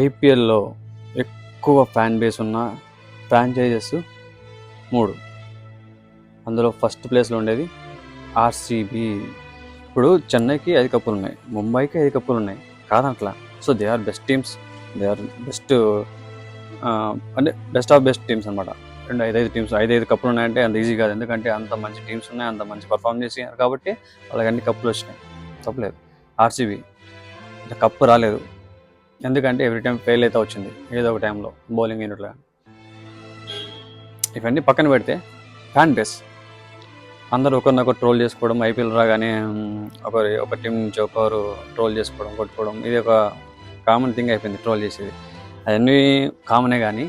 ఐపీఎల్లో ఎక్కువ fan base ఉన్న ఫ్రాంచైజెస్ 3. అందులో ఫస్ట్ ప్లేస్లో ఉండేది ఆర్సీబీ. ఇప్పుడు చెన్నైకి 5 కప్పులు ఉన్నాయి, ముంబైకి 5 కప్పులు ఉన్నాయి, కాదంట్లా. So they are best teams, they are best, అంటే బెస్ట్ ఆఫ్ బెస్ట్ టీమ్స్ అనమాట. 5 టీమ్స్ 5 కప్పులు ఉన్నాయంటే అంత ఈజీ కాదు, ఎందుకంటే అంత మంచి టీమ్స్ ఉన్నాయి, అంత మంచి పర్ఫామ్ చేసినారు కాబట్టి వాళ్ళకి అన్ని కప్పులు వచ్చినాయి. తప్పలేదు. ఆర్సీబీ కప్పు రాలేదు, ఎందుకంటే ఎవ్రీ టైం ఫెయిల్ అయితే వచ్చింది ఏదో ఒక టైంలో బౌలింగ్ యూనిట్లో. ఇవన్నీ పక్కన పెడితే ఫ్యాన్ బేస్ అందరూ ఒకరినొకరు ట్రోల్ చేసుకోవడం, ఐపీఎల్ రాగానే ఒక టీం నుంచి ఒకరు ట్రోల్ చేసుకోవడం, కొట్టుకోవడం, ఇది ఒక కామన్ థింగ్ అయిపోయింది, ట్రోల్ చేసేది. అవన్నీ కామనే. కానీ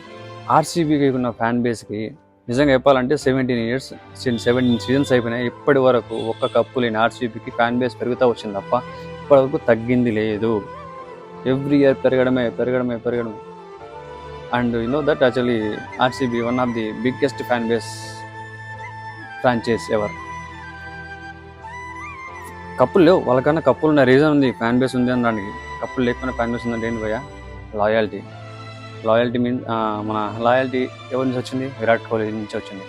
ఆర్సీబీకి ఉన్న ఫ్యాన్ బేస్కి నిజంగా చెప్పాలంటే 17 సీజన్స్ అయిపోయినాయి, ఇప్పటి వరకు ఒక్క కప్పు లేని ఆర్సీబీకి ఫ్యాన్ బేస్ పెరుగుతూ వచ్చింది తప్ప ఇప్పటివరకు తగ్గింది లేదు. ఎవ్రీ ఇయర్ పెరగడమే. And you know that actually RCB one of the biggest fan base franchise ever. కప్పులు లేవు వాళ్ళకన్నా, కప్పులు ఉన్న రీజన్ ఉంది, ఫ్యాన్ బేస్ ఉంది అనడానికి. కప్పులు లేకపోయినా ఫ్యాన్ బేస్ ఉందంటే ఏంటి భయ్యా? లాయల్టీ మీన్స్ మన లాయల్టీ ఎవరి నుంచి వచ్చింది? విరాట్ కోహ్లీ నుంచి వచ్చింది.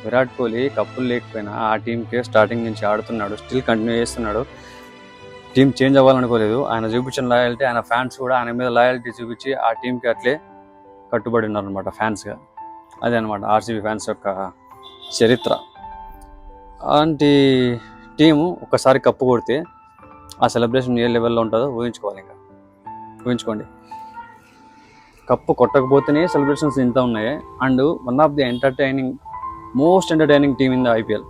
విరాట్ కోహ్లీ కప్పులు లేకపోయినా ఆ టీంకే స్టార్టింగ్ నుంచి ఆడుతున్నాడు, స్టిల్ కంటిన్యూ చేస్తున్నాడు. టీం చేంజ్ అవ్వాలనుకోలేదు. ఆయన చూపించిన లాయల్టీ, ఆయన ఫ్యాన్స్ కూడా ఆయన మీద లాయల్టీ చూపించి ఆ టీంకి అట్లే కట్టుబడి ఉన్నారనమాట ఫ్యాన్స్గా. అదే అనమాట ఆర్సీబీ ఫ్యాన్స్ యొక్క చరిత్ర. అలాంటి టీము ఒక్కసారి కప్పు కొడితే ఆ సెలబ్రేషన్ ఏ లెవెల్లో ఉంటుందో ఊహించుకోవాలి. ఇంకా ఊహించుకోండి, కప్పు కొట్టకపోతేనే సెలబ్రేషన్స్ ఇంత ఉన్నాయి. And one of the most entertaining team in the IPL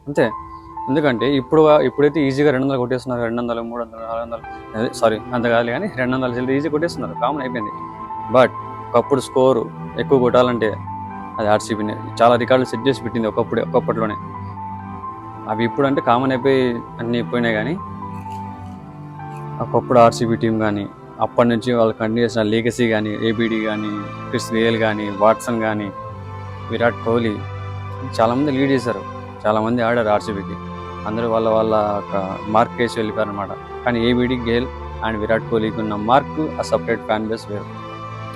అంతే. ఎందుకంటే ఇప్పుడైతే ఈజీగా 200 కొట్టేస్తున్నారు, 200, 300, 400, సారీ అంత కాదు కానీ 200 ఈజీ కొట్టేస్తున్నారు, కామన్ అయిపోయింది. బట్ ఒకప్పుడు స్కోరు ఎక్కువ కొట్టాలంటే అది ఆర్సీబీనే చాలా రికార్డులు సెట్ చేసి పెట్టింది ఒకప్పట్లోనే. అవి ఇప్పుడు అంటే కామన్ అయిపోయి అన్నీ అయిపోయినాయి. కానీ ఒకప్పుడు ఆర్సీబీ టీం కానీ అప్పటి నుంచి వాళ్ళు కంటిన్యూ చేసిన లీగసీ కానీ, ఏబీడీ కానీ, క్రిస్ గేల్ కానీ, వాట్సన్ కానీ, విరాట్ కోహ్లీ చాలామంది లీడ్ చేశారు, చాలామంది ఆడారు ఆర్సీబీకి. అందరూ వాళ్ళ ఒక మార్క్ వేసి వెళ్ళిపోయారు అనమాట. కానీ ఏబీడీ, గేల్ అండ్ విరాట్ కోహ్లీకి ఉన్న మార్క్ ఆ సపరేట్ ఫ్యాన్ బేస్ వేరు,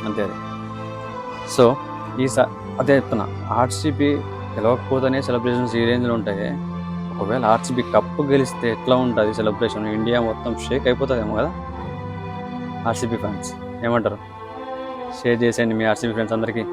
అంతే. అది సో అదే చెప్తున్నా, ఆర్సీబీ గెలవకపోతేనే సెలబ్రేషన్స్ ఈ రేంజ్లో ఉంటాయి. ఒకవేళ ఆర్సీబీ కప్పు గెలిస్తే ఎట్లా ఉంటుంది సెలబ్రేషన్? ఇండియా మొత్తం షేక్ అయిపోతుందేమో కదా. ఆర్సీబీ ఫ్యాన్స్ ఏమంటారు? షేర్ చేసేయండి మీ ఆర్సీబీ ఫ్రెండ్స్ అందరికీ.